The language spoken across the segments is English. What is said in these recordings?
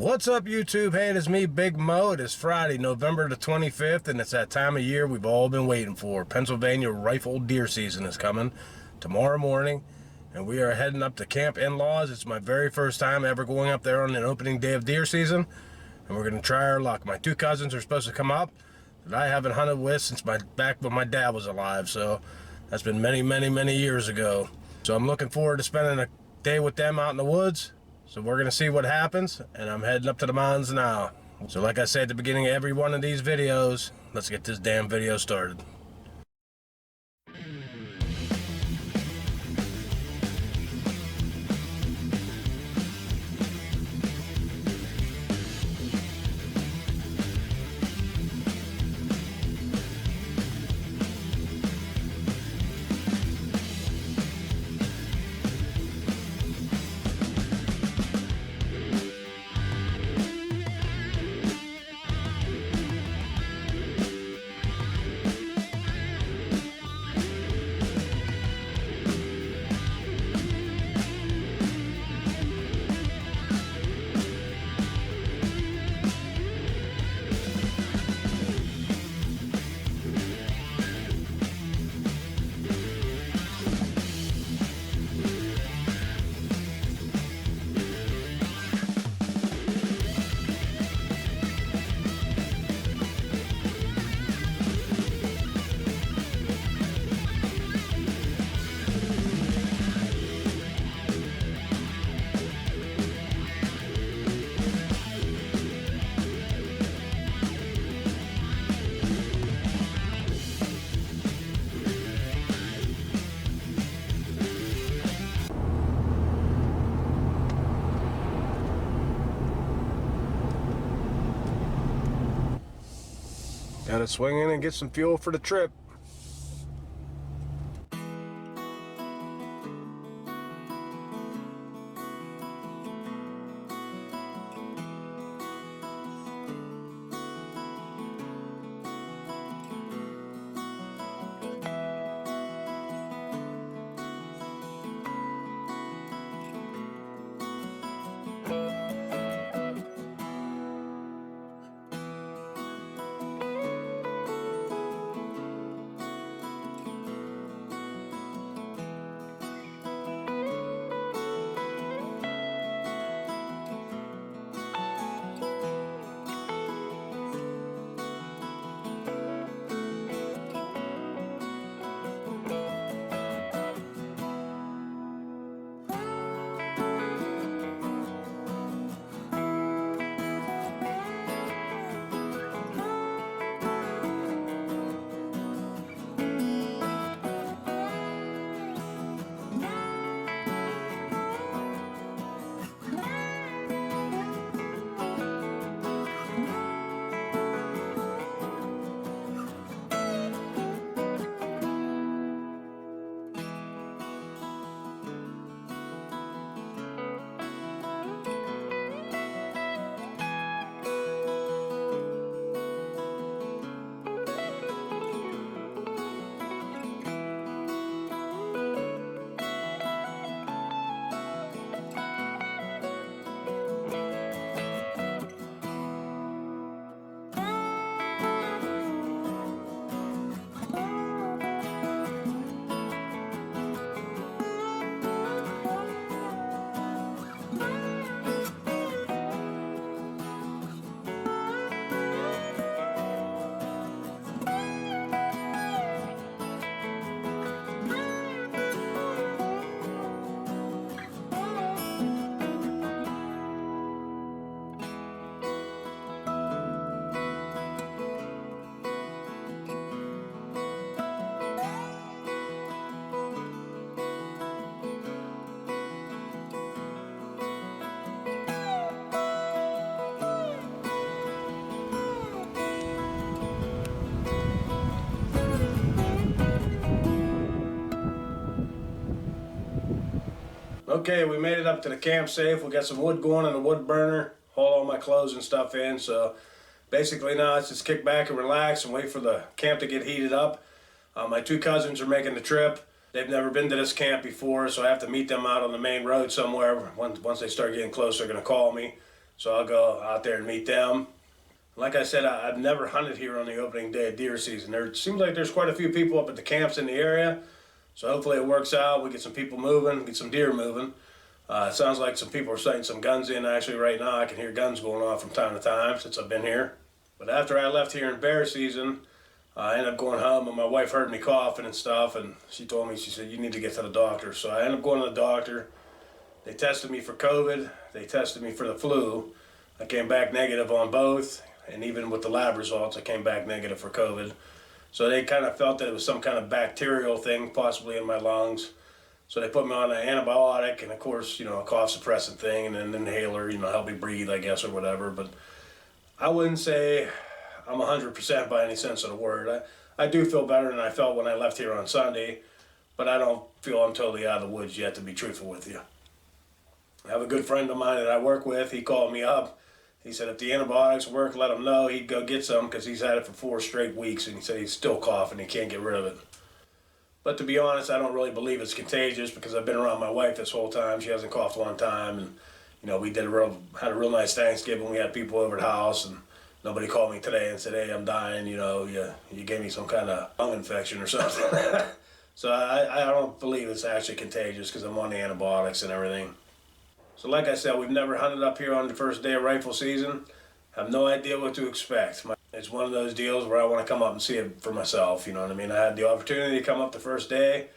What's up, YouTube? Hey, it is me, Big Mo. It is Friday, November the 25th, and it's that time of year we've all been waiting for. Pennsylvania rifle deer season is coming tomorrow morning, and we are heading up to Camp In-Laws. It's my very first time ever going up there on an opening day of deer season, and we're going to try our luck. My two cousins are supposed to come up that I haven't hunted with since back when my dad was alive, so that's been many years ago. So I'm looking forward to spending a day with them out in the woods. So we're going to see what happens, and I'm heading up to the mountains now. So like I said at the beginning of every one of these videos, let's get this damn video started. Gotta swing in and get some fuel for the trip. Okay, we made it up to the camp safe. We got some wood going in the wood burner, haul all my clothes and stuff in. So basically now it's just kick back and relax and wait for the camp to get heated up. My two cousins are making the trip. They've never been to this camp before, so I have to meet them out on the main road somewhere. Once they start getting close, they're going to call me. So I'll go out there and meet them. Like I said, I've never hunted here on the opening day of deer season. There seems like there's quite a few people up at the camps in the area. So hopefully it works out. We get some people moving, get some deer moving. It sounds like some people are sighting some guns in actually right now. I can hear guns going off from time to time since I've been here. But after I left here in bear season, I ended up going home and my wife heard me coughing and stuff, and she told me, she said, you need to get to the doctor. So I ended up going to the doctor. They tested me for COVID. They tested me for the flu. I came back negative on both, and even with the lab results, I came back negative for COVID. So they kind of felt that it was some kind of bacterial thing, possibly in my lungs. So they put me on an antibiotic and, of course, you know, a cough suppressant thing and an inhaler, you know, help me breathe, I guess, or whatever. But I wouldn't say I'm 100% by any sense of the word. I do feel better than I felt when I left here on Sunday, but I don't feel I'm totally out of the woods yet, to be truthful with you. I have a good friend of mine that I work with. He called me up. He said if the antibiotics work, let him know. He'd go get some because he's had it for 4 straight weeks, and he said he's still coughing. He can't get rid of it. But to be honest, I don't really believe it's contagious because I've been around my wife this whole time. She hasn't coughed one time, and you know, we had a real nice Thanksgiving. We had people over at the house, and nobody called me today and said, hey, I'm dying, you know, you gave me some kind of lung infection or something. So I don't believe it's actually contagious because I'm on the antibiotics and everything. So like I said, we've never hunted up here on the first day of rifle season. Have no idea what to expect. It's one of those deals where I want to come up and see it for myself, you know what I mean? I had the opportunity to come up the first day.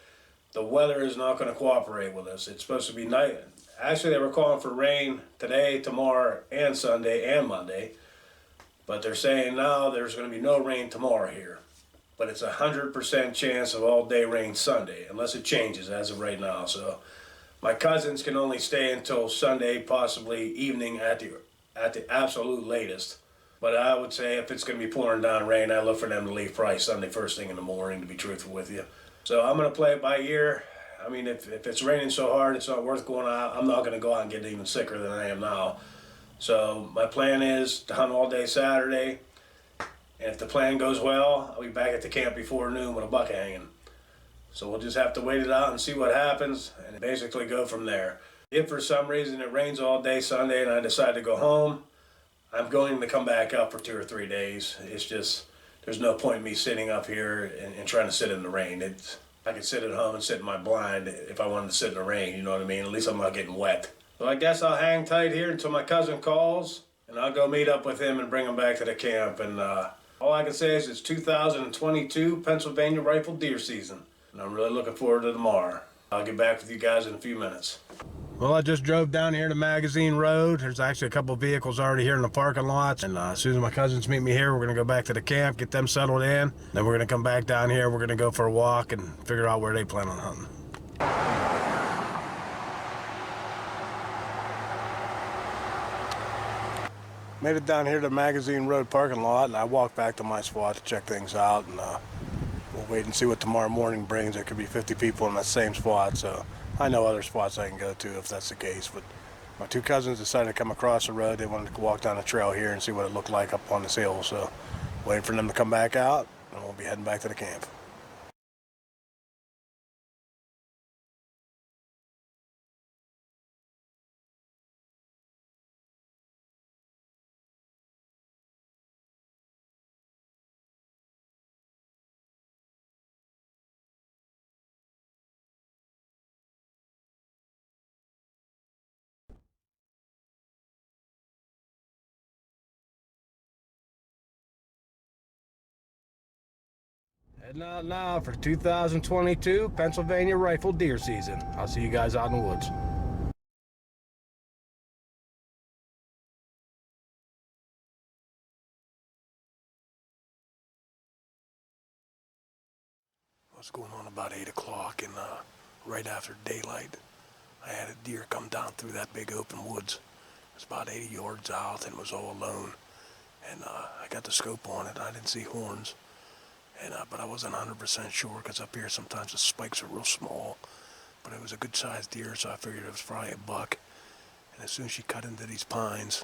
The weather is not going to cooperate with us. It's supposed to be night. Actually, they were calling for rain today, tomorrow, and Sunday, and Monday. But they're saying now there's going to be no rain tomorrow here. But it's 100% chance of all day rain Sunday, unless it changes as of right now. So my cousins can only stay until Sunday, possibly evening at the absolute latest. But I would say if it's going to be pouring down rain, I look for them to leave probably Sunday first thing in the morning, to be truthful with you. So I'm going to play it by ear. I mean, if it's raining so hard it's not worth going out, I'm not going to go out and get even sicker than I am now. So my plan is to hunt all day Saturday. And if the plan goes well, I'll be back at the camp before noon with a buck hanging. So we'll just have to wait it out and see what happens and basically go from there. If for some reason it rains all day Sunday and I decide to go home, I'm going to come back up for 2 or 3 days. It's just, there's no point in me sitting up here and trying to sit in the rain. I could sit at home and sit in my blind if I wanted to sit in the rain, you know what I mean? At least I'm not getting wet. So I guess I'll hang tight here until my cousin calls, and I'll go meet up with him and bring him back to the camp. And all I can say is it's 2022 Pennsylvania rifle deer season, and I'm really looking forward to tomorrow. I'll get back with you guys in a few minutes. Well, I just drove down here to Magazine Road. There's actually a couple of vehicles already here in the parking lot. And as soon as my cousins meet me here, we're going to go back to the camp, get them settled in. Then we're going to come back down here. We're going to go for a walk and figure out where they plan on hunting. Made it down here to Magazine Road parking lot, and I walked back to my spot to check things out. And we'll wait and see what tomorrow morning brings. There could be 50 people in that same spot, so I know other spots I can go to if that's the case. But my 2 cousins decided to come across the road. They wanted to walk down the trail here and see what it looked like up on this hill. So waiting for them to come back out, and we'll be heading back to the camp. Heading out now for 2022 Pennsylvania rifle deer season. I'll see you guys out in the woods. What's going on about 8 o'clock and right after daylight, I had a deer come down through that big open woods. It was about 80 yards out and was all alone. And I got the scope on it. I didn't see horns. And but I wasn't 100% sure because up here sometimes the spikes are real small. But it was a good sized deer, so I figured it was probably a buck. And as soon as she cut into these pines,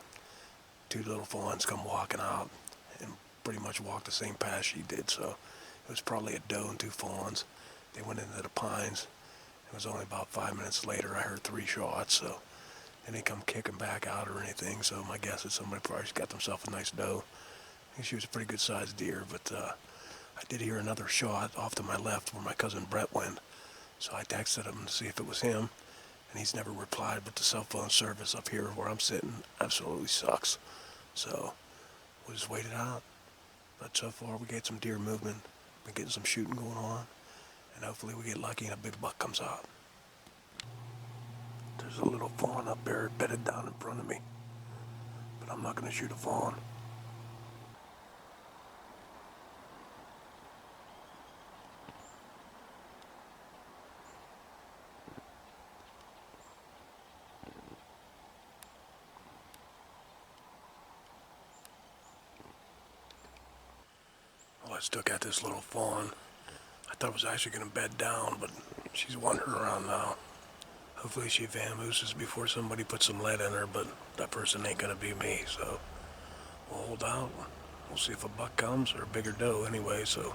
2 little fawns come walking out and pretty much walked the same path she did. So it was probably a doe and 2 fawns. They went into the pines. It was only about 5 minutes later I heard 3 shots. So and they come kicking back out or anything. So my guess is somebody probably got themselves a nice doe. I think she was a pretty good sized deer, but I did hear another shot off to my left where my cousin Brett went. So I texted him to see if it was him, and he's never replied, but the cell phone service up here where I'm sitting absolutely sucks. So we'll just wait it out. But so far we get some deer movement, been getting some shooting going on, and hopefully we get lucky and a big buck comes out. There's a little fawn up there bedded down in front of me, but I'm not going to shoot a fawn. Well, I still got this little fawn. I thought it was actually going to bed down, but she's wandering around now. Hopefully she vamooses before somebody puts some lead in her, but that person ain't going to be me, so we'll hold out. We'll see if a buck comes or a bigger doe anyway, so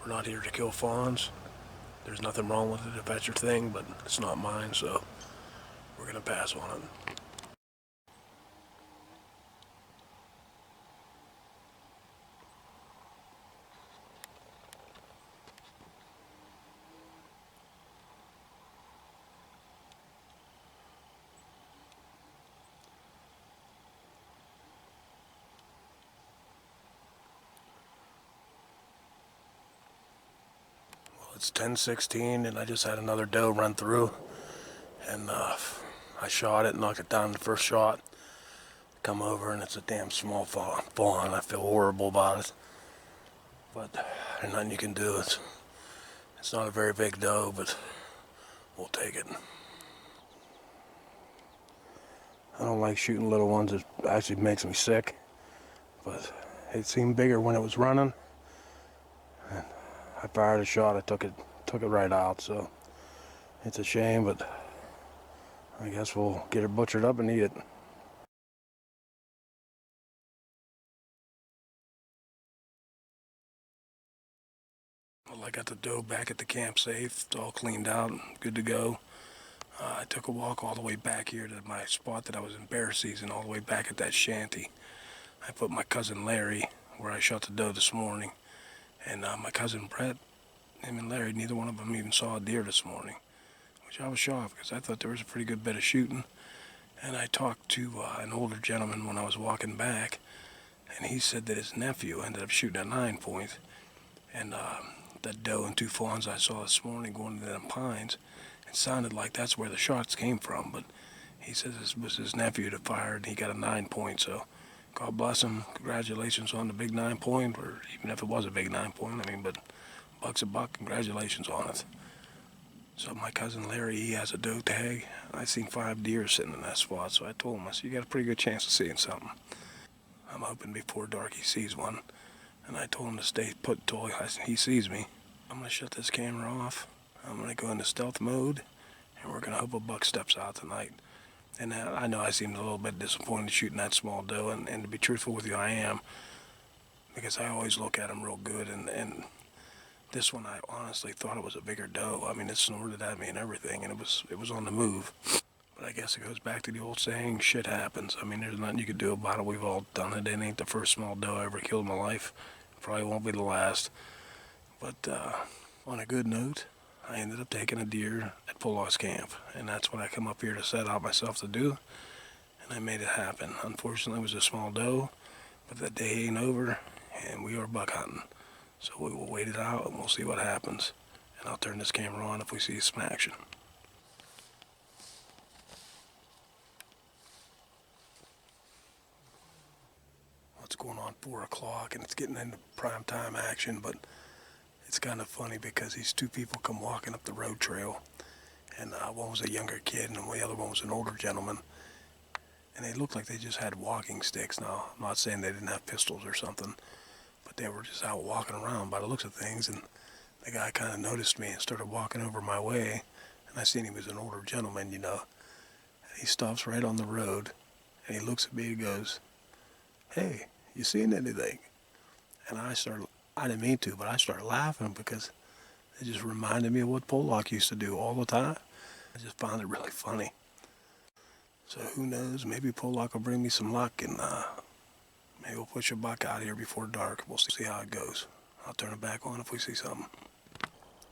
we're not here to kill fawns. There's nothing wrong with it if that's your thing, but it's not mine, so we're going to pass on it. It's 10:16 and I just had another doe run through, and I shot it, knocked it down the first shot, come over and it's a damn small fawn. I feel horrible about it, but there's nothing you can do. It's not a very big doe, but we'll take it. I don't like shooting little ones. It actually makes me sick, but it seemed bigger when it was running. I fired a shot, I took it right out, so it's a shame, but I guess we'll get it butchered up and eat it. Well, I got the doe back at the camp safe. It's all cleaned out, good to go. I took a walk all the way back here to my spot that I was in bear season, all the way back at that shanty. I put my cousin Larry where I shot the doe this morning, and my cousin Brett, him and Larry, neither one of them even saw a deer this morning, which I was shocked because I thought there was a pretty good bit of shooting. And I talked to an older gentleman when I was walking back, and he said that his nephew ended up shooting a 9-point, and that doe and 2 fawns I saw this morning going into them pines, it sounded like that's where the shots came from, but he says it was his nephew that fired, and he got a 9-point, so God bless him. Congratulations on the big 9-point, or even if it was a big 9-point, I mean, but buck's a buck, congratulations on it. So my cousin Larry, he has a doe tag. I seen 5 deer sitting in that spot, so I told him, I said, you got a pretty good chance of seeing something. I'm hoping before dark he sees one, and I told him to stay put until he sees me. I'm gonna shut this camera off. I'm gonna go into stealth mode, and we're gonna hope a buck steps out tonight. And I know I seemed a little bit disappointed shooting that small doe, and to be truthful with you, I am, because I always look at them real good, and this one I honestly thought it was a bigger doe. I mean, it snorted at me and everything, and it was on the move. But I guess it goes back to the old saying, shit happens. I mean, there's nothing you can do about it. We've all done it. It ain't the first small doe I ever killed in my life. Probably won't be the last. But on a good note, I ended up taking a deer at Pollock's camp, and that's what I come up here to set out myself to do, and I made it happen. Unfortunately, it was a small doe, but the day ain't over, and we are buck hunting. So we will wait it out, and we'll see what happens. And I'll turn this camera on if we see some action. It's going on 4 o'clock, and it's getting into prime time action, but it's kind of funny because these 2 people come walking up the road trail, and one was a younger kid and the other one was an older gentleman, and they looked like they just had walking sticks. Now, I'm not saying they didn't have pistols or something, but they were just out walking around by the looks of things, and the guy kind of noticed me and started walking over my way, and I seen he was an older gentleman, you know. And he stops right on the road, and he looks at me and goes, "Hey, you seen anything?" And I didn't mean to, but I started laughing because it just reminded me of what Pollock used to do all the time. I just found it really funny. So who knows, maybe pull luck will bring me some luck, and maybe we'll push a buck out here before dark. We'll see how it goes. I'll turn it back on if we see something.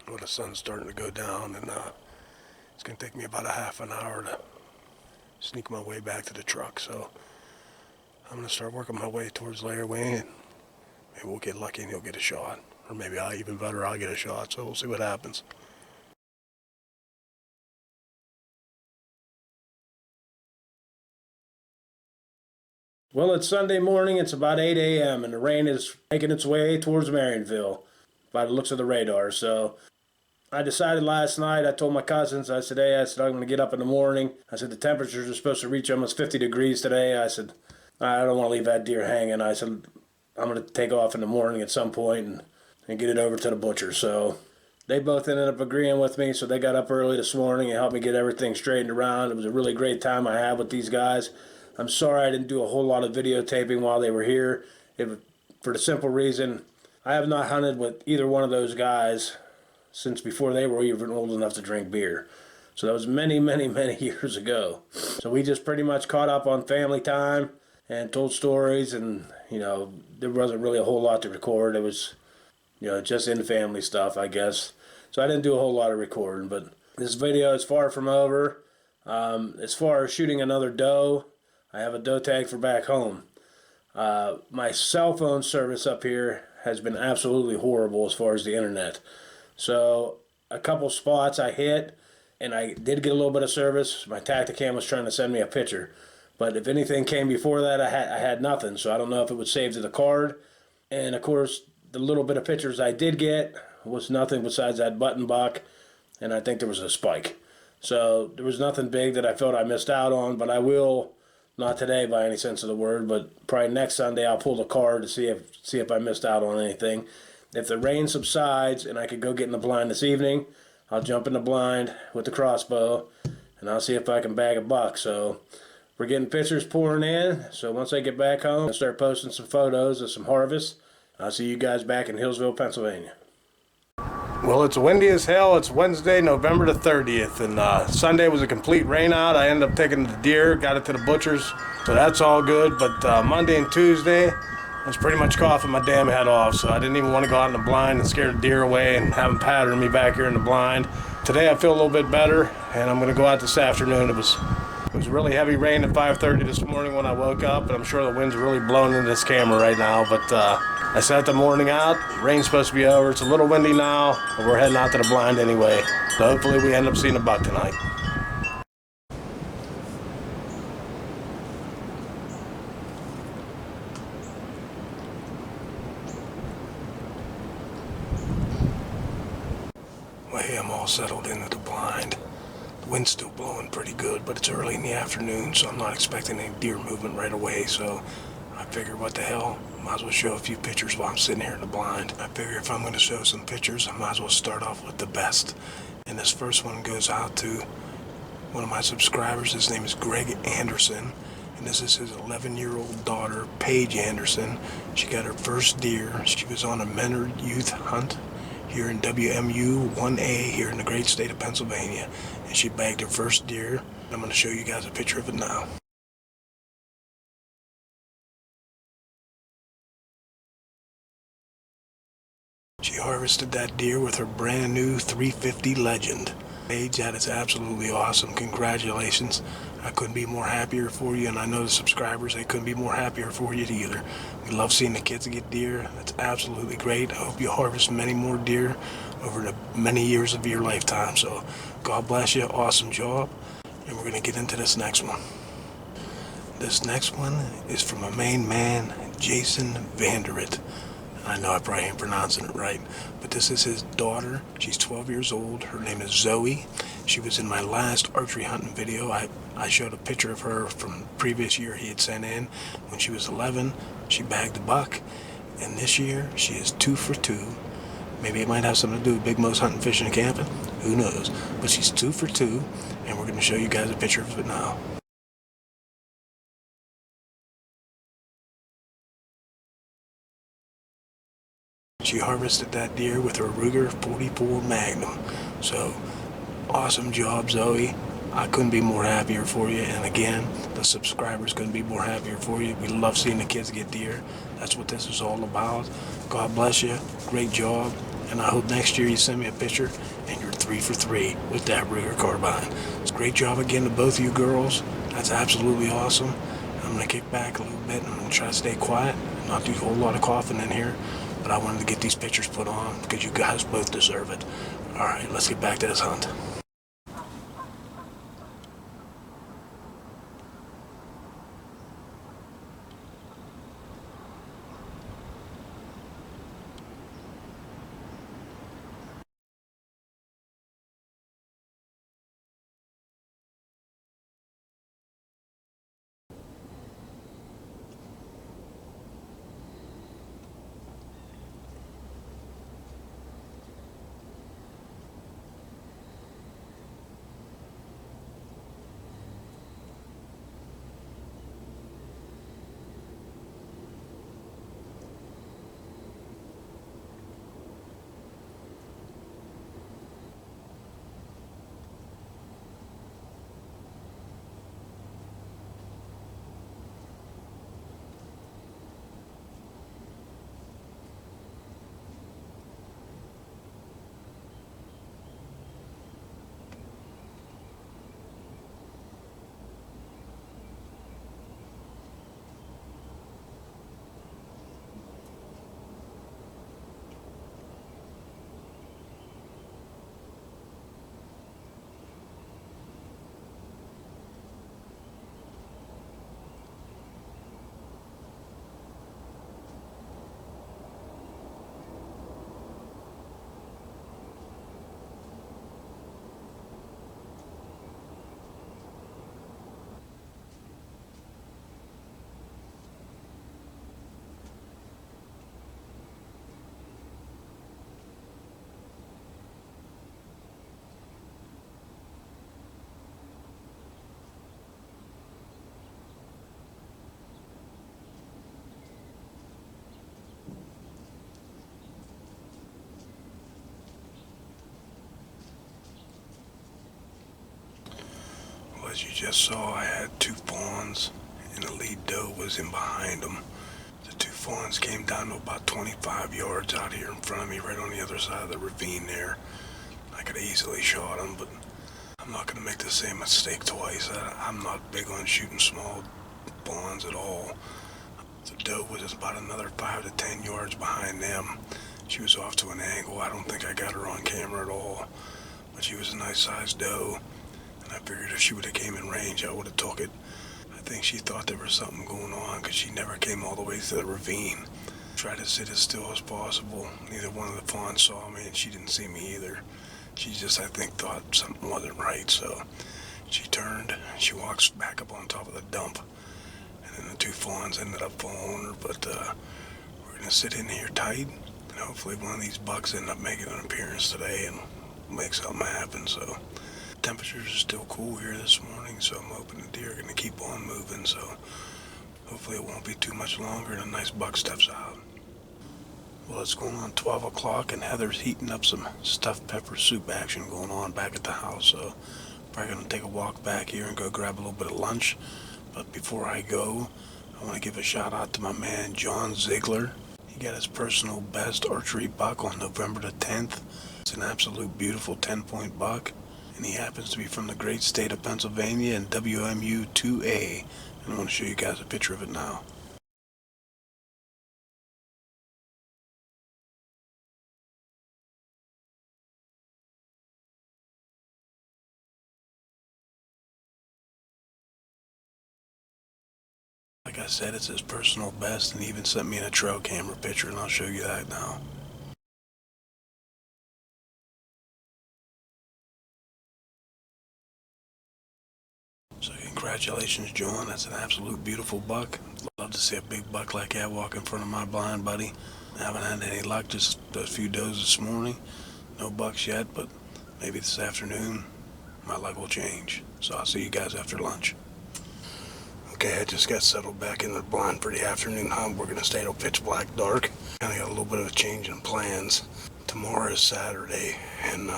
Well, the sun's starting to go down, and it's going to take me about a half an hour to sneak my way back to the truck. So I'm going to start working my way towards Larry Wayne. Maybe we'll get lucky and he'll get a shot. Or maybe I'll get a shot. So we'll see what happens. Well, it's Sunday morning. It's about 8 a.m. and the rain is making its way towards Marionville by the looks of the radar. So I decided last night, I told my cousins, I said, I'm going to get up in the morning. I said, the temperatures are supposed to reach almost 50 degrees today. I said, I don't want to leave that deer hanging. I said, I'm going to take off in the morning at some point and get it over to the butcher. So they both ended up agreeing with me. So they got up early this morning and helped me get everything straightened around. It was a really great time I had with these guys. I'm sorry I didn't do a whole lot of videotaping while they were here. For the simple reason, I have not hunted with either one of those guys since before they were even old enough to drink beer. So that was many, many, many years ago. So we just pretty much caught up on family time and told stories, and, there wasn't really a whole lot to record. It was, just in family stuff, I guess. So I didn't do a whole lot of recording, but this video is far from over. As far as shooting another doe, I have a doe tag for back home. My cell phone service up here has been absolutely horrible as far as the internet. So a couple spots I hit, and I did get a little bit of service. My Tacticam was trying to send me a picture, but if anything came before that, I had nothing. So I don't know if it would save to the card. And of course, the little bit of pictures I did get was nothing besides that button buck, and I think there was a spike. So there was nothing big that I felt I missed out on, but I will. Not today by any sense of the word, but probably next Sunday I'll pull the card to see if I missed out on anything. If the rain subsides and I could go get in the blind this evening, I'll jump in the blind with the crossbow and I'll see if I can bag a buck. So we're getting pictures pouring in. So once I get back home, I'll start posting some photos of some harvests. I'll see you guys back in Hillsville, Pennsylvania. Well, it's windy as hell. It's Wednesday, November the 30th, and Sunday was a complete rain out. I ended up taking the deer, got it to the butcher's, so that's all good. But Monday and Tuesday, I was pretty much coughing my damn head off, so I didn't even want to go out in the blind and scare the deer away and have them pattern me back here in the blind. Today I feel a little bit better, and I'm going to go out this afternoon. It was really heavy rain at 5:30 this morning when I woke up, and I'm sure the wind's really blowing into this camera right now, but I set the morning out. Rain's supposed to be over. It's a little windy now, but we're heading out to the blind anyway. So hopefully we end up seeing a buck tonight. Well, hey, I'm all settled into the blind. The wind's still blowing pretty good, but it's early in the afternoon, so I'm not expecting any deer movement right away, so I figure, what the hell, might as well show a few pictures while I'm sitting here in the blind. I figure if I'm going to show some pictures, I might as well start off with the best. And this first one goes out to one of my subscribers. His name is Greg Anderson, and this is his 11-year-old daughter, Paige Anderson. She got her first deer. She was on a Menard youth hunt here in WMU 1A here in the great state of Pennsylvania, and she bagged her first deer. I'm going to show you guys a picture of it now. She harvested that deer with her brand new 350 Legend. Paige, that is absolutely awesome. Congratulations. I couldn't be more happier for you, and I know the subscribers, they couldn't be more happier for you either. We love seeing the kids get deer. That's absolutely great. I hope you harvest many more deer over the many years of your lifetime. So God bless you. Awesome job. And we're going to get into this next one. This next one is from a main man, Jason Vanderit. I know I probably ain't pronouncing it right, but this is his daughter. She's 12 years old. Her name is Zoe. She was in my last archery hunting video. I showed a picture of her from the previous year he had sent in. When she was 11, she bagged a buck, and this year she is 2 for 2. Maybe it might have something to do with Big Mo's hunting, fishing, and camping. Who knows? But she's 2 for 2, and we're going to show you guys a picture of it now. She harvested that deer with her Ruger 44 Magnum. So, awesome job, Zoe. I couldn't be more happier for you. And again, the subscribers couldn't be more happier for you. We love seeing the kids get deer. That's what this is all about. God bless you. Great job. And I hope next year you send me a picture and you're 3 for 3 with that Ruger carbine. It's a great job again to both you girls. That's absolutely awesome. I'm going to kick back a little bit and I'm going to try to stay quiet and not do a whole lot of coughing in here. But I wanted to get these pictures put on because you guys both deserve it. All right, let's get back to this hunt. As you just saw, I had 2 fawns and the lead doe was in behind them. The 2 fawns came down to about 25 yards out here in front of me, right on the other side of the ravine there. I could have easily shot them, but I'm not going to make the same mistake twice. I'm not big on shooting small fawns at all. The doe was about another 5 to 10 yards behind them. She was off to an angle. I don't think I got her on camera at all, but she was a nice sized doe. And I figured if she would have came in range, I would have took it. I think she thought there was something going on because she never came all the way to the ravine. Tried to sit as still as possible. Neither one of the fawns saw me and she didn't see me either. She just, I think, thought something wasn't right. So she turned, she walks back up on top of the dump. And then the 2 fawns ended up following her. But we're going to sit in here tight. And hopefully one of these bucks end up making an appearance today and make something happen. So temperatures are still cool here this morning, so I'm hoping the deer are going to keep on moving, so hopefully it won't be too much longer and a nice buck steps out. Well, it's going on 12 o'clock and Heather's heating up some stuffed pepper soup action going on back at the house, so probably going to take a walk back here and go grab a little bit of lunch. But before I go, I want to give a shout out to my man John Ziegler. He got his personal best archery buck on November the 10th. It's an absolute beautiful 10-point buck. And he happens to be from the great state of Pennsylvania and WMU 2A. And I want to show you guys a picture of it now. Like I said, it's his personal best, and he even sent me in a trail camera picture, and I'll show you that now. So congratulations, John. That's an absolute beautiful buck. Love to see a big buck like that walk in front of my blind, buddy. I haven't had any luck, just a few does this morning. No bucks yet, but maybe this afternoon my luck will change. So I'll see you guys after lunch. Okay, I just got settled back in the blind for the afternoon hunt. We're going to stay till pitch black dark. Kind of got a little bit of a change in plans. Tomorrow is Saturday, and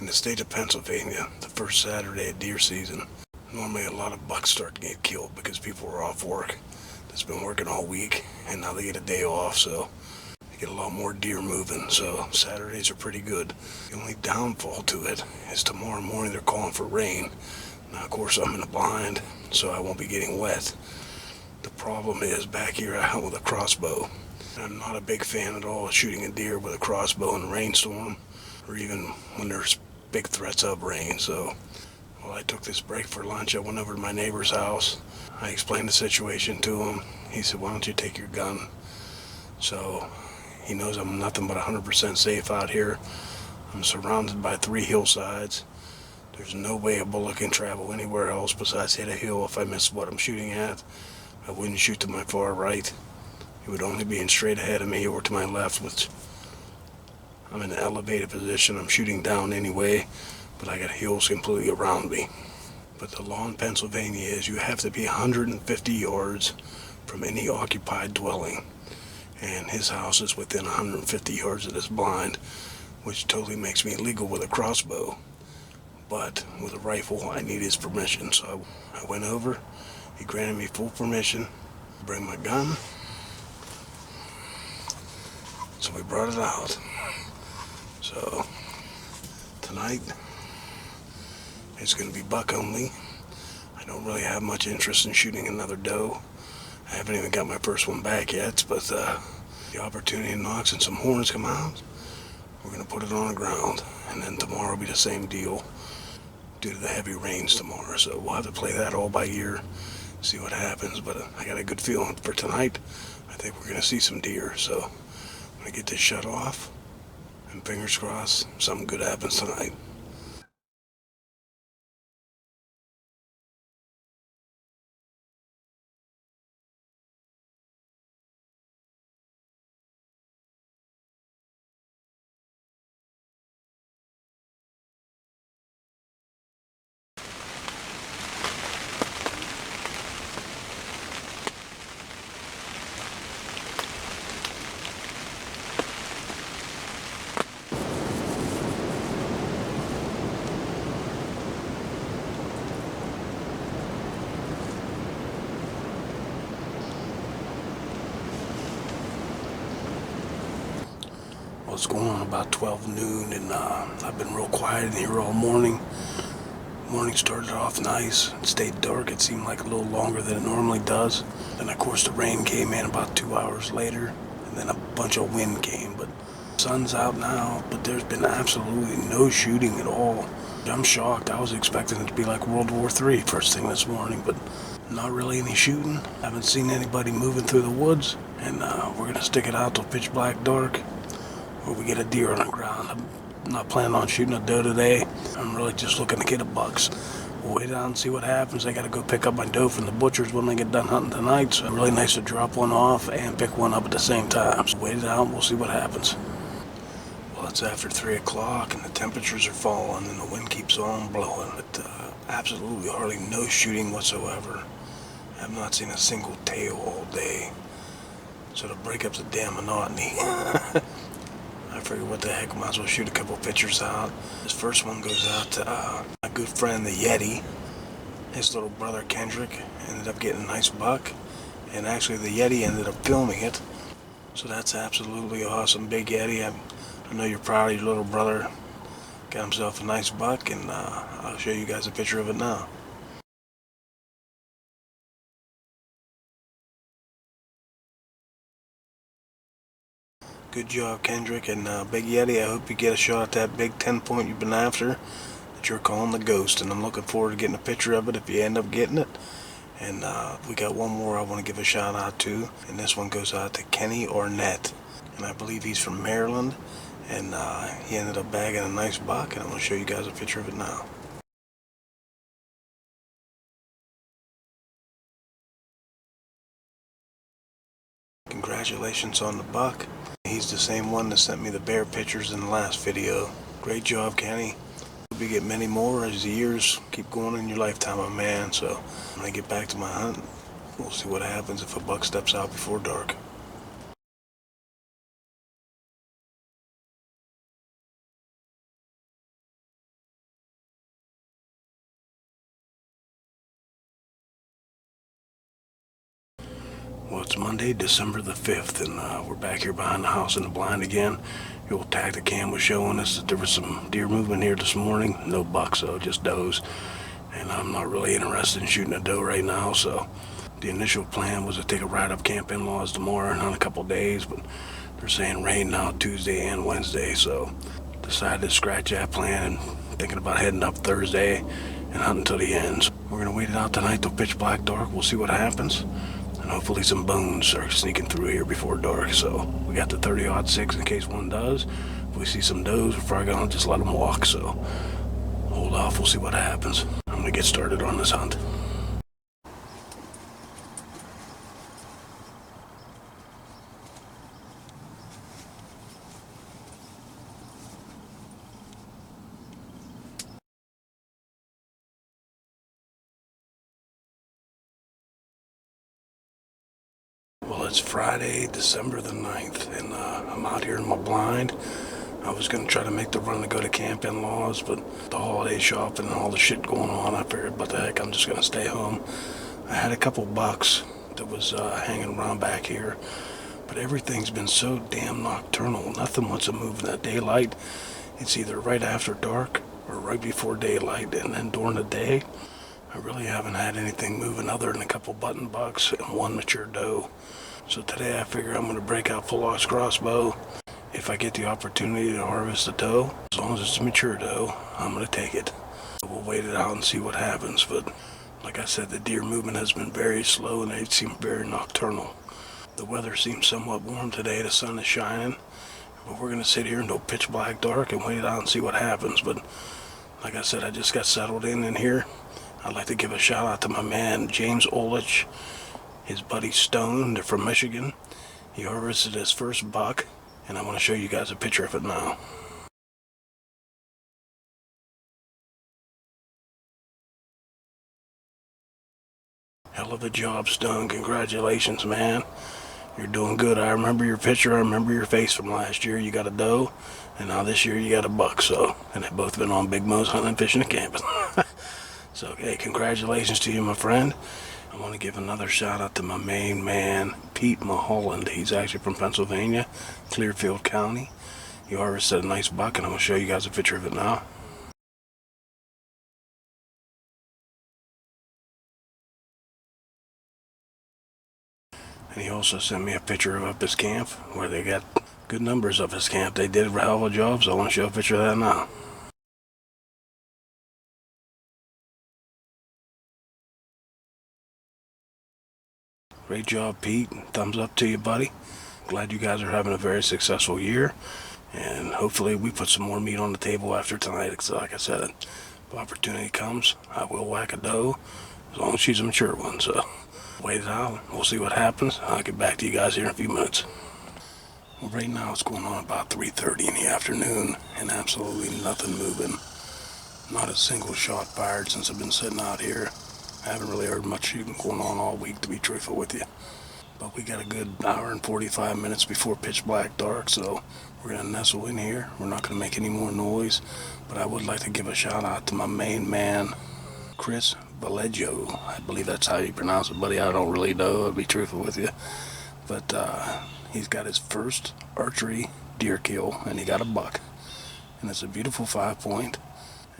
In the state of Pennsylvania, the first Saturday of deer season, normally a lot of bucks start to get killed because people are off work. That's been working all week, and now they get a day off, so they get a lot more deer moving. So Saturdays are pretty good. The only downfall to it is tomorrow morning they're calling for rain. Now, of course, I'm in a blind, so I won't be getting wet. The problem is back here I hunt with a crossbow. I'm not a big fan at all of shooting a deer with a crossbow in a rainstorm, or even when there's big threats of rain. So while I took this break for lunch, I went over to my neighbor's house. I explained the situation to him. He said, "Why don't you take your gun?" So he knows I'm nothing but 100% safe out here. I'm surrounded by 3 hillsides. There's no way a bullet can travel anywhere else besides hit a hill if I miss what I'm shooting at. I wouldn't shoot to my far right. It would only be in straight ahead of me or to my left, which I'm in an elevated position. I'm shooting down anyway, but I got hills completely around me. But the law in Pennsylvania is you have to be 150 yards from any occupied dwelling. And his house is within 150 yards of this blind, which totally makes me legal with a crossbow. But with a rifle, I need his permission. So I went over. He granted me full permission to bring my gun. So we brought it out. So tonight it's going to be buck only. I don't really have much interest in shooting another doe. I haven't even got my first one back yet, but the opportunity knocks and some horns come out, we're going to put it on the ground. And then tomorrow will be the same deal due to the heavy rains tomorrow. So we'll have to play that all by ear, see what happens. But I got a good feeling for tonight. I think we're going to see some deer. So I'm going to get this shut off. And fingers crossed, something good happens tonight. Well, it's going on about 12 noon, and I've been real quiet in here all morning. Morning started off nice. It stayed dark. It seemed like a little longer than it normally does. And of course the rain came in about 2 hours later, and then a bunch of wind came. But the sun's out now, but there's been absolutely no shooting at all. I'm shocked. I was expecting it to be like World War III first thing this morning, but not really any shooting. Haven't seen anybody moving through the woods, and we're gonna stick it out till pitch black dark, or we get a deer on the ground. I'm not planning on shooting a doe today. I'm really just looking to get a bucks. We'll wait out and see what happens. I gotta go pick up my doe from the butcher's when I get done hunting tonight, so really nice to drop one off and pick one up at the same time. So wait it out and we'll see what happens. Well, it's after 3 o'clock and the temperatures are falling and the wind keeps on blowing, but absolutely hardly no shooting whatsoever. I have not seen a single tail all day. So to break up the damn monotony, I figured what the heck, might as well shoot a couple pictures out. This first one goes out to my good friend the Yeti. His little brother Kendrick ended up getting a nice buck, and actually the Yeti ended up filming it. So that's absolutely awesome. Big Yeti, I know you're proud of your little brother. Got himself a nice buck, and I'll show you guys a picture of it now. Good job, Kendrick, and Big Yeti, I hope you get a shot at that big 10-point you've been after that you're calling the Ghost, and I'm looking forward to getting a picture of it if you end up getting it. And we got one more I want to give a shout out to, and this one goes out to Kenny Ornette, and I believe he's from Maryland, and he ended up bagging a nice buck, and I'm going to show you guys a picture of it now. Congratulations on the buck. He's the same one that sent me the bear pictures in the last video. Great job, Kenny. Hope you get many more as the years keep going in your lifetime, my man. So when I get back to my hunt, we'll see what happens if a buck steps out before dark. it's Monday, December the 5th, and we're back here behind the house in the blind again. The old tactic cam was showing us that there was some deer movement here this morning. No bucks, though, just does. And I'm not really interested in shooting a doe right now, so the initial plan was to take a ride up Camp In-Laws tomorrow and hunt a couple days, but they're saying rain now Tuesday and Wednesday, so decided to scratch that plan and thinking about heading up Thursday and hunting till the end. We're gonna wait it out tonight till pitch black dark. We'll see what happens. And hopefully some bones start sneaking through here before dark. So we got the 30-06 in case one does. If we see some does, we're probably gonna just let them walk. So hold off, we'll see what happens. I'm gonna get started on this hunt. Well, it's Friday, December the 9th, and I'm out here in my blind. I was going to try to make the run to go to Camp In-Laws, but the holiday shopping and all the shit going on, I figured, what the heck, I'm just going to stay home. I had a couple bucks that was hanging around back here, but everything's been so damn nocturnal. Nothing wants to move in that daylight. It's either right after dark or right before daylight, and then during the day, I really haven't had anything moving other than a couple button bucks and one mature doe. So today I figure I'm going to break out full-aught crossbow. If I get the opportunity to harvest a doe, as long as it's a mature doe, I'm going to take it. We'll wait it out and see what happens, but like I said, the deer movement has been very slow and they seem very nocturnal. The weather seems somewhat warm today, the sun is shining, but we're going to sit here until pitch black dark and wait it out and see what happens. But like I said, I just got settled in here. I'd like to give a shout out to my man James Olich, his buddy Stone. They're from Michigan. He harvested his first buck, and I want to show you guys a picture of it now. Hell of a job, Stone. Congratulations, man. You're doing good. I remember your picture. I remember your face from last year. You got a doe, and now this year you got a buck. So, and they've both been on Big Mo's hunting, fishing, and camping. So, hey, congratulations to you, my friend. I want to give another shout out to my main man, Pete Mulholland. He's actually from Pennsylvania, Clearfield County. He harvested a nice buck, and I'm going to show you guys a picture of it now. And he also sent me a picture of up his camp, where they got good numbers of his camp. They did a hell of a job, so I want to show a picture of that now. Great job, Pete. Thumbs up to you, buddy. Glad you guys are having a very successful year. And hopefully we put some more meat on the table after tonight. Because like I said, if opportunity comes, I will whack a doe. As long as she's a mature one. So wait it out. We'll see what happens. I'll get back to you guys here in a few minutes. Well, right now it's going on about 3:30 in the afternoon. And absolutely nothing moving. Not a single shot fired since I've been sitting out here. I haven't really heard much shooting going on all week, to be truthful with you. But we got a good hour and 45 minutes before pitch black dark, so we're going to nestle in here. We're not going to make any more noise, but I would like to give a shout out to my main man, Chris Vallejo. I believe that's how you pronounce it, buddy. I don't really know, to be truthful with you. But he's got his first archery deer kill, and he got a buck. And it's a beautiful 5-point.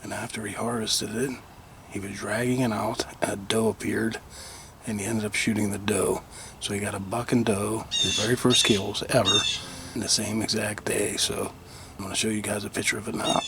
And after he harvested it, he was dragging it out, and a doe appeared, and he ended up shooting the doe. So he got a buck and doe, his very first kills ever, in the same exact day. So I'm going to show you guys a picture of it now.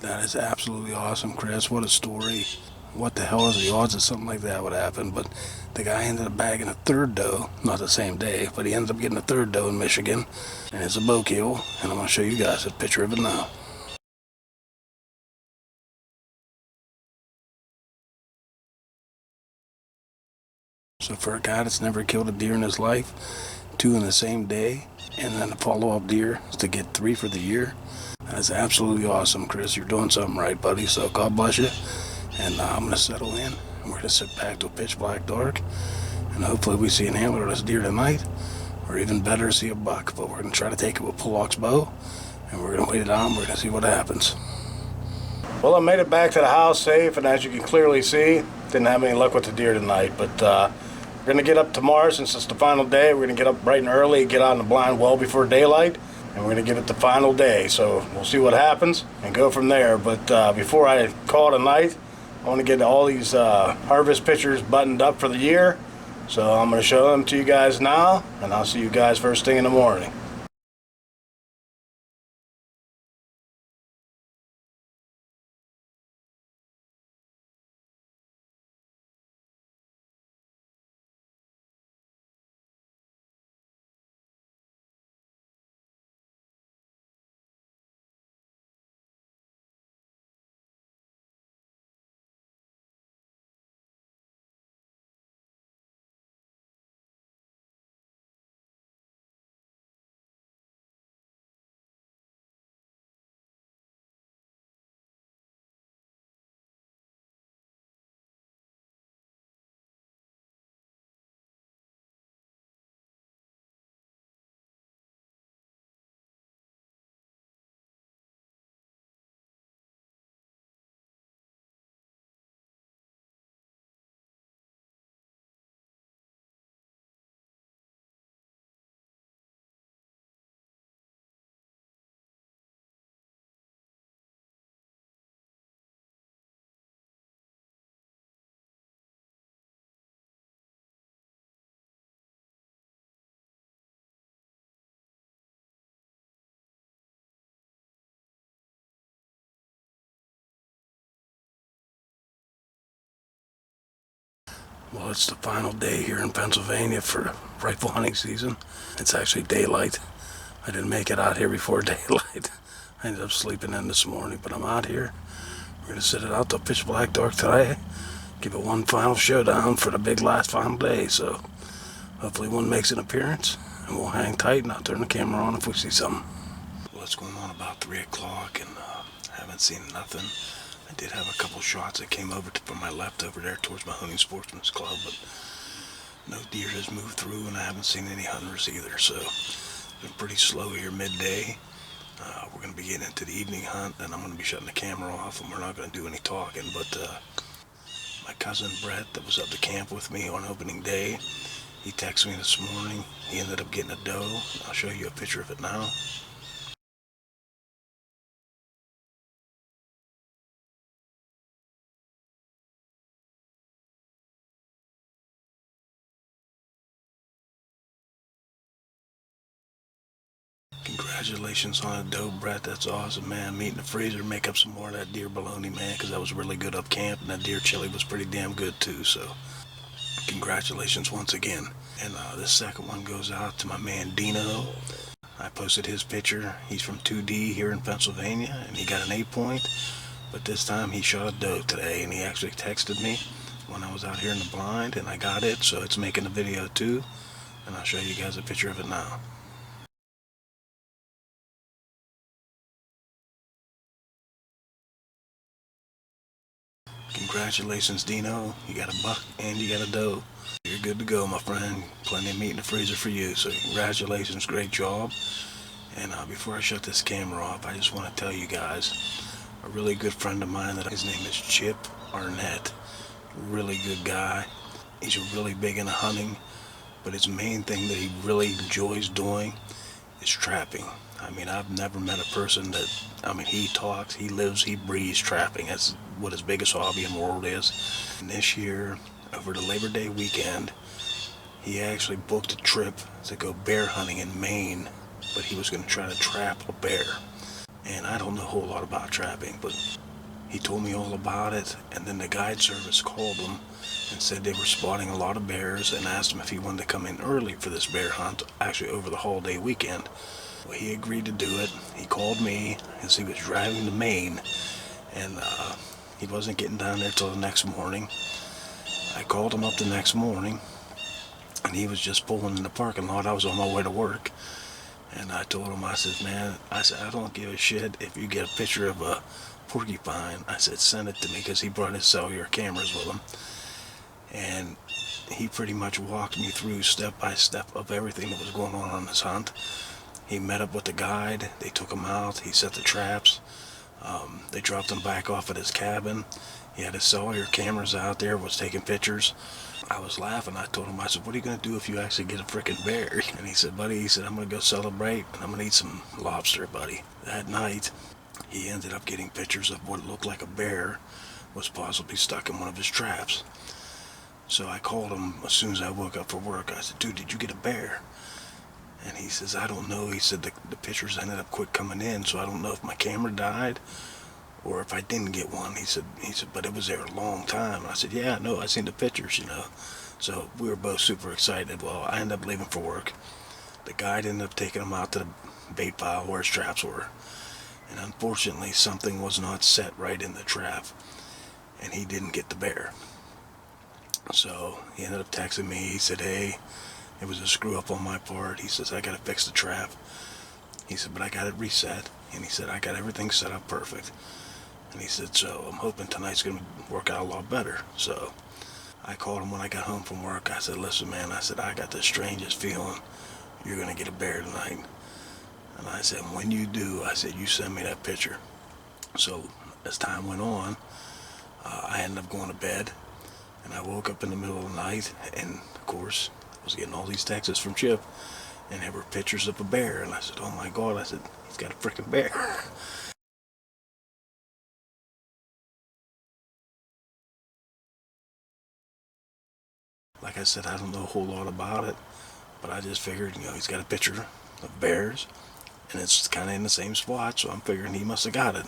That is absolutely awesome, Chris. What a story. What the hell is the odds that something like that would happen? But the guy ended up bagging a third doe, not the same day, but he ended up getting a third doe in Michigan, and it's a bow kill, and I'm going to show you guys a picture of it now. So for a guy that's never killed a deer in his life, 2 in the same day, and then a follow-up deer to get 3 for the year, that's absolutely awesome, Chris. You're doing something right, buddy, so God bless you. And I'm going to settle in, and we're going to sit back till pitch black dark, and hopefully we see an antlerless deer tonight, or or even better, see a buck. But we're going to try to take it with Pulock's bow, and we're going to wait it on. We're going to see what happens. Well, I made it back to the house safe, and as you can clearly see, didn't have any luck with the deer tonight. But we're going to get up tomorrow since it's the final day. We're going to get up bright and early, get on the blind well before daylight, and we're going to give it the final day. So we'll see what happens and go from there. But before I call it a night, I want to get all these harvest pictures buttoned up for the year. So I'm going to show them to you guys now, and I'll see you guys first thing in the morning. Well, it's the final day here in Pennsylvania for rifle hunting season. It's actually daylight. I didn't make it out here before daylight. I ended up sleeping in this morning, but I'm out here. We're going to sit it out till pitch black dark today. Give it one final showdown for the big last final day. So hopefully one makes an appearance, and we'll hang tight, and I'll turn the camera on if we see something. Well, it's going on about 3 o'clock, and haven't seen nothing. I did have a couple shots that came over from my left over there towards Mahoning Sportsman's Club, but no deer has moved through, and I haven't seen any hunters either. So it's been pretty slow here midday. We're going to be getting into the evening hunt, and I'm going to be shutting the camera off, and we're not going to do any talking. But my cousin Brett, that was up to camp with me on opening day, he texted me this morning. He ended up getting a doe. I'll show you a picture of it now. Congratulations on a doe, Brett. That's awesome, man. Meat in the freezer, make up some more of that deer bologna, man, because that was really good up camp, and that deer chili was pretty damn good too. So congratulations once again. And this second one goes out to my man Dino. I posted his picture. He's from 2D here in Pennsylvania, and he got an 8-point. But this time he shot a doe today, and he actually texted me when I was out here in the blind, and I got it, so it's making a video too. And I'll show you guys a picture of it now. Congratulations, Dino. You got a buck and you got a doe. You're good to go, my friend. Plenty of meat in the freezer for you. So congratulations, great job. And before I shut this camera off, I just want to tell you guys, a really good friend of mine, that his name is Chip Arnett. Really good guy. He's really big into hunting, but his main thing that he really enjoys doing is trapping. I mean, I've never met a person that, he talks, he lives, he breathes trapping. That's what his biggest hobby in the world is. And this year, over the Labor Day weekend, he actually booked a trip to go bear hunting in Maine, but he was going to try to trap a bear. And I don't know a whole lot about trapping, but he told me all about it, and then the guide service called him and said they were spotting a lot of bears, and asked him if he wanted to come in early for this bear hunt, actually over the holiday weekend. Well, he agreed to do it. He called me as he was driving to Maine, and he wasn't getting down there till the next morning. I called him up the next morning, and he was just pulling in the parking lot. I was on my way to work, and I told him, I said, man, I don't give a shit if you get a picture of a porcupine. I said, send it to me, because he brought his cellular cameras with him. And he pretty much walked me through step by step of everything that was going on this hunt. He met up with the guide. They took him out. He set the traps. They dropped him back off at his cabin. He had his cellular cameras out there, was taking pictures. I was laughing. I told him, I said, what are you going to do if you actually get a freaking bear? And he said, buddy, he said, I'm going to go celebrate, and I'm going to eat some lobster, buddy. That night, he ended up getting pictures of what looked like a bear was possibly stuck in one of his traps. So I called him as soon as I woke up for work. I said, dude, did you get a bear? And he says, I don't know. He said the pictures ended up quick coming in, so I don't know if my camera died or if I didn't get one. He said, but it was there a long time. And I said, yeah, no, I seen the pictures, you know. So we were both super excited. Well, I ended up leaving for work. The guide ended up taking him out to the bait pile where his traps were. And unfortunately, something was not set right in the trap, and he didn't get the bear. So he ended up texting me. He said, hey, it was a screw up on my part. He says, I got to fix the trap. He said, but I got it reset. And he said, I got everything set up perfect. And he said, so I'm hoping tonight's going to work out a lot better. So I called him when I got home from work. I said, listen, man, I said, I got the strangest feeling you're going to get a bear tonight. And I said, when you do, I said, you send me that picture. So as time went on, I ended up going to bed. And I woke up in the middle of the night, and of course, I was getting all these texts from Chip, and there were pictures of a bear. And I said, oh my God, I said, he's got a freaking bear. Like I said, I don't know a whole lot about it, but I just figured, you know, he's got a picture of bears, and it's kind of in the same spot, so I'm figuring he must have got it.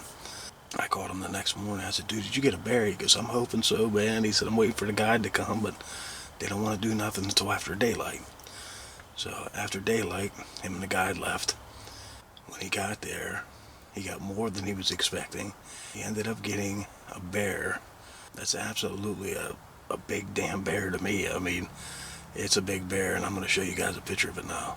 I called him the next morning. I said, dude, did you get a bear? He goes, I'm hoping so, man. He said, I'm waiting for the guide to come, but they don't want to do nothing until after daylight. So after daylight, him and the guide left. When he got there, he got more than he was expecting. He ended up getting a bear. That's absolutely a big damn bear to me. I mean, it's a big bear, and I'm going to show you guys a picture of it now.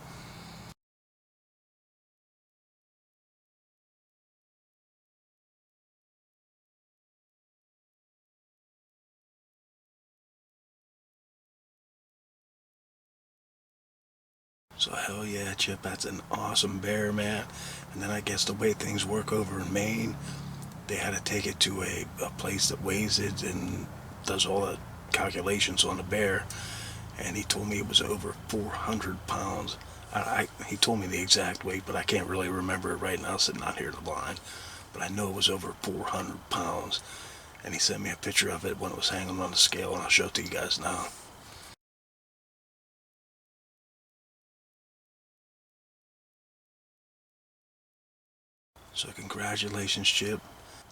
So hell yeah, Chip, that's an awesome bear, man. And then I guess the way things work over in Maine, they had to take it to a place that weighs it and does all the calculations on the bear. And he told me it was over 400 pounds. He told me the exact weight, but I can't really remember it right now sitting out here in the blind. But I know it was over 400 pounds. And he sent me a picture of it when it was hanging on the scale, and I'll show it to you guys now. So congratulations, Chip.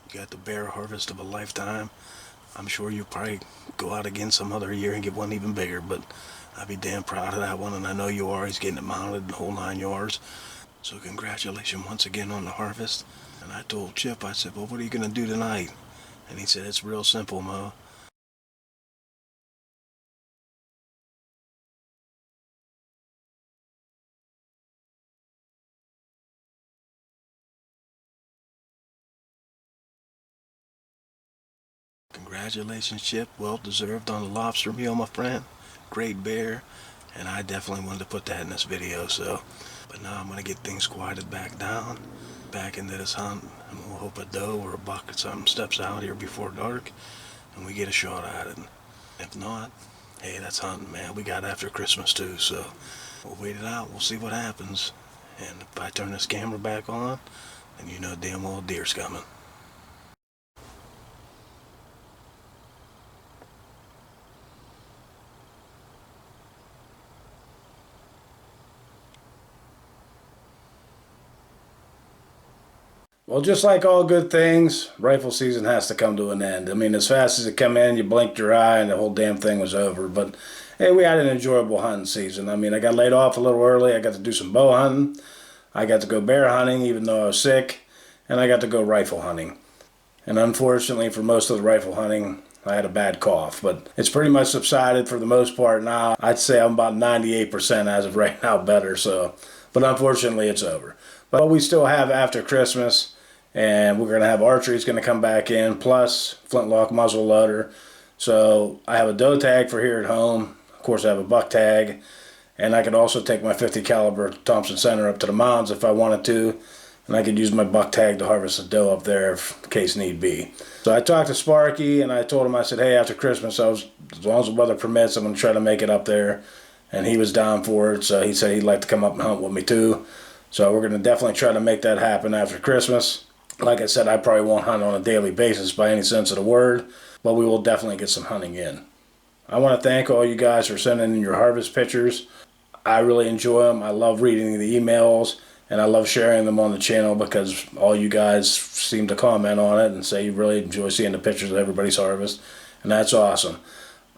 You got the bear harvest of a lifetime. I'm sure you'll probably go out again some other year and get one even bigger, but I'd be damn proud of that one, and I know you are. He's getting it mounted the whole 9 yards. So congratulations once again on the harvest. And I told Chip, I said, well, what are you going to do tonight? And he said, it's real simple, Mo. Congratulations, Chip. Well deserved on the lobster meal, my friend. Great bear. And I definitely wanted to put that in this video, so. But now I'm going to get things quieted back down, back into this hunt, and we'll hope a doe or a buck or something steps out here before dark, and we get a shot at it. If not, hey, that's hunting, man. We got after Christmas too, so we'll wait it out. We'll see what happens. And if I turn this camera back on, then you know damn well a deer's coming. Well, just like all good things, rifle season has to come to an end. I mean, as fast as it come in, you blinked your eye and the whole damn thing was over. But, hey, we had an enjoyable hunting season. I mean, I got laid off a little early. I got to do some bow hunting. I got to go bear hunting, even though I was sick. And I got to go rifle hunting. And unfortunately, for most of the rifle hunting, I had a bad cough. But it's pretty much subsided for the most part now. I'd say I'm about 98% as of right now better. So, but unfortunately, it's over. But we still have after Christmas. And we're going to have archery's going to come back in, plus flintlock muzzle loader. So I have a doe tag for here at home. Of course, I have a buck tag, and I could also take my 50 caliber Thompson Center up to the mountains if I wanted to, and I could use my buck tag to harvest the doe up there if in case need be. So I talked to Sparky, and I told him, I said, hey, after Christmas, as long as the weather permits, I'm going to try to make it up there. And he was down for it, so he said he'd like to come up and hunt with me too. So we're going to definitely try to make that happen after Christmas. Like I said, I probably won't hunt on a daily basis by any sense of the word, but we will definitely get some hunting in. I want to thank all you guys for sending in your harvest pictures. I really enjoy them. I love reading the emails, and I love sharing them on the channel because all you guys seem to comment on it and say you really enjoy seeing the pictures of everybody's harvest, and that's awesome.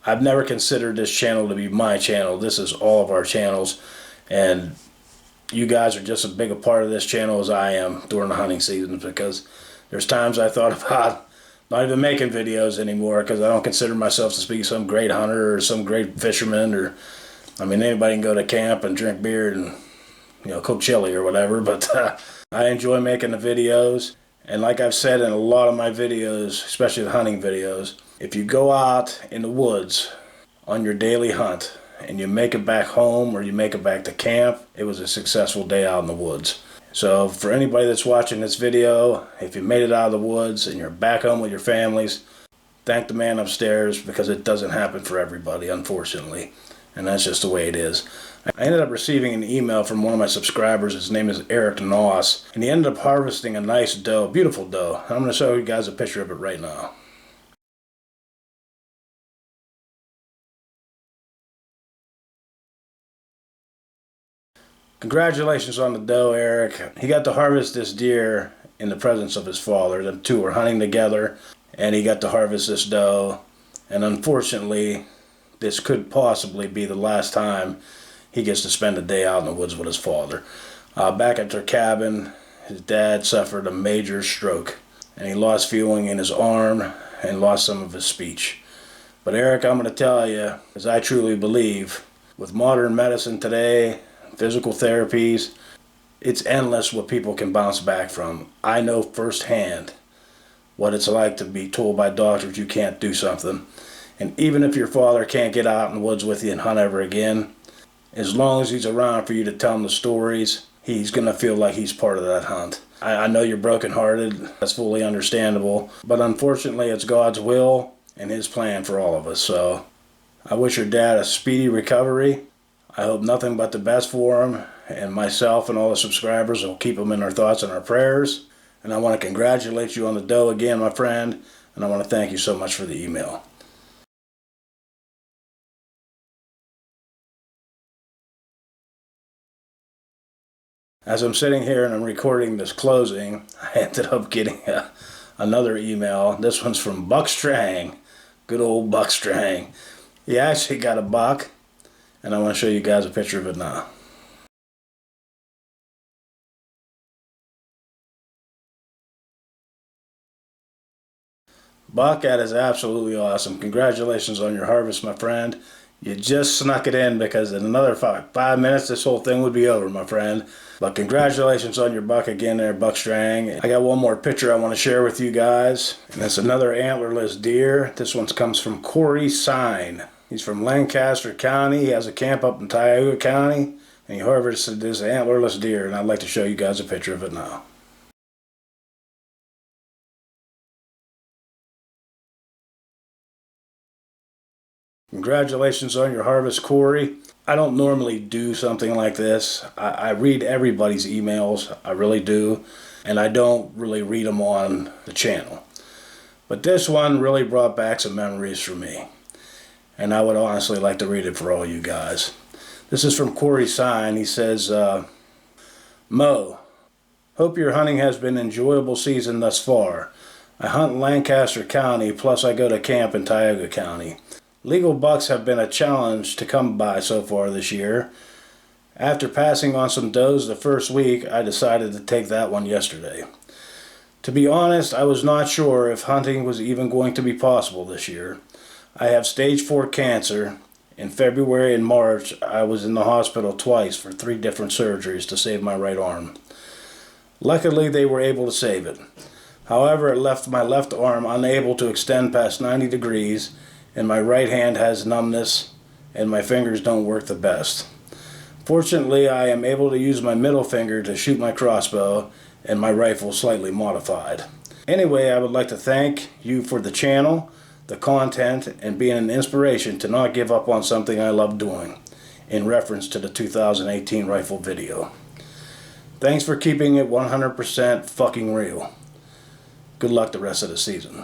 I've never considered this channel to be my channel. This is all of our channels, and you guys are just as big a part of this channel as I am during the hunting seasons, because there's times I thought about not even making videos anymore because I don't consider myself to be some great hunter or some great fisherman, or I mean, anybody can go to camp and drink beer and cook chili or whatever, but I enjoy making the videos. And like I've said in a lot of my videos, especially the hunting videos, if you go out in the woods on your daily hunt and you make it back home or you make it back to camp, it was a successful day out in the woods. So for anybody that's watching this video, if you made it out of the woods and you're back home with your families, thank the man upstairs, because it doesn't happen for everybody, unfortunately. And that's just the way it is. I ended up receiving an email from one of my subscribers. His name is Eric Noss, and he ended up harvesting a nice doe, beautiful doe. I'm going to show you guys a picture of it right now. Congratulations on the doe, Eric. He got to harvest this deer in the presence of his father. The two were hunting together, and he got to harvest this doe. And unfortunately, this could possibly be the last time he gets to spend a day out in the woods with his father. Back at their cabin, his dad suffered a major stroke, and he lost feeling in his arm and lost some of his speech. But Eric, I'm going to tell you, as I truly believe, with modern medicine today, physical therapies, it's endless what people can bounce back from. I know firsthand what it's like to be told by doctors you can't do something. And even if your father can't get out in the woods with you and hunt ever again, as long as he's around for you to tell him the stories, he's going to feel like he's part of that hunt. I know you're brokenhearted. That's fully understandable. But unfortunately, it's God's will and His plan for all of us. So I wish your dad a speedy recovery. I hope nothing but the best for him, and myself and all the subscribers will keep him in our thoughts and our prayers. And I want to congratulate you on the doe again, my friend, and I want to thank you so much for the email. As I'm sitting here and I'm recording this closing, I ended up getting another email. This one's from Buck Strang. Good old Buck Strang. He actually got a buck, and I want to show you guys a picture of it now. Buck, that is absolutely awesome. Congratulations on your harvest, my friend. You just snuck it in, because in another 5 minutes this whole thing would be over, my friend. But congratulations on your buck again there, Buck Strang. I got one more picture I want to share with you guys, and it's another antlerless deer. This one comes from Corey Sign. He's from Lancaster County. He has a camp up in Tioga County, and he harvested this antlerless deer, and I'd like to show you guys a picture of it now. Congratulations on your harvest, Corey. I don't normally do something like this. I read everybody's emails, I really do, and I don't really read them on the channel. But this one really brought back some memories for me, and I would honestly like to read it for all you guys. This is from Corey Sign. He says, Mo, hope your hunting has been an enjoyable season thus far. I hunt in Lancaster County, plus I go to camp in Tioga County. Legal bucks have been a challenge to come by so far this year. After passing on some does the first week, I decided to take that one yesterday. To be honest, I was not sure if hunting was even going to be possible this year. I have stage 4 cancer. In February and March, I was in the hospital twice for 3 different surgeries to save my right arm. Luckily, they were able to save it. However, it left my left arm unable to extend past 90 degrees, and my right hand has numbness and my fingers don't work the best. Fortunately, I am able to use my middle finger to shoot my crossbow and my rifle slightly modified. Anyway, I would like to thank you for the channel, the content, and being an inspiration to not give up on something I love doing, in reference to the 2018 rifle video. Thanks for keeping it 100% fucking real. Good luck the rest of the season.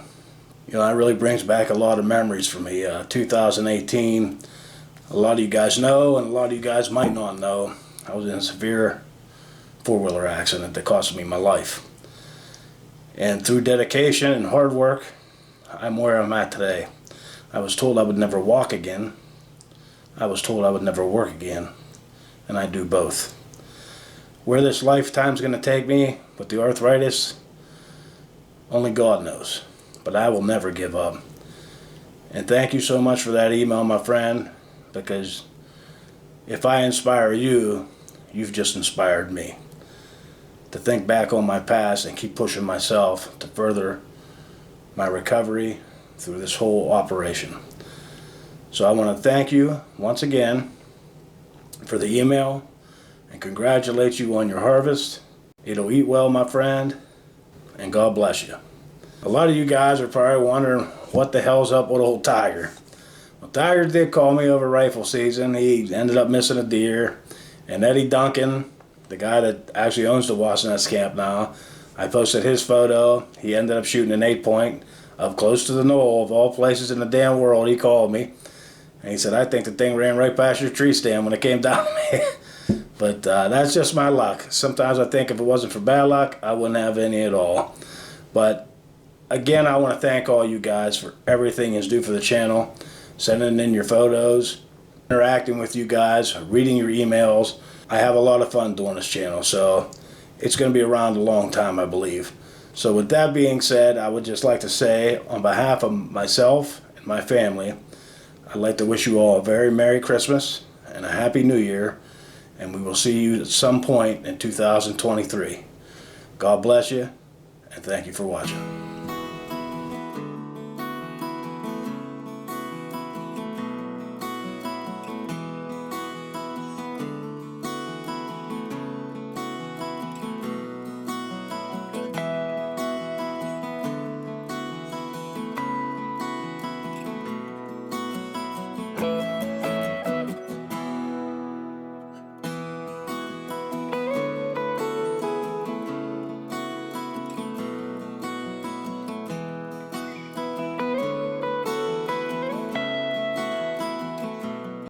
You know, that really brings back a lot of memories for me. 2018, a lot of you guys know, and a lot of you guys might not know, I was in a severe four-wheeler accident that cost me my life. And through dedication and hard work, I'm where I'm at today. I was told I would never walk again. I was told I would never work again. And I do both. Where this lifetime's going to take me with the arthritis, only God knows. But I will never give up. And thank you so much for that email, my friend, because if I inspire you, you've just inspired me to think back on my past and keep pushing myself to further my recovery through this whole operation. So I want to thank you once again for the email and congratulate you on your harvest. It'll eat well, my friend, and God bless you. A lot of you guys are probably wondering what the hell's up with old Tiger. Well, Tiger did call me over rifle season. He ended up missing a deer, and Eddie Duncan, the guy that actually owns the Wassanuts camp now, I posted his photo. He ended up shooting an 8-point up close to the knoll, of all places in the damn world. He called me and he said, I think the thing ran right past your tree stand when it came down to me. But that's just my luck. Sometimes I think if it wasn't for bad luck, I wouldn't have any at all. But again, I want to thank all you guys for everything you do for the channel, sending in your photos, interacting with you guys, reading your emails. I have a lot of fun doing this channel, so it's going to be around a long time, I believe. So with that being said, I would just like to say, on behalf of myself and my family, I'd like to wish you all a very Merry Christmas and a Happy New Year, and we will see you at some point in 2023. God bless you, and thank you for watching.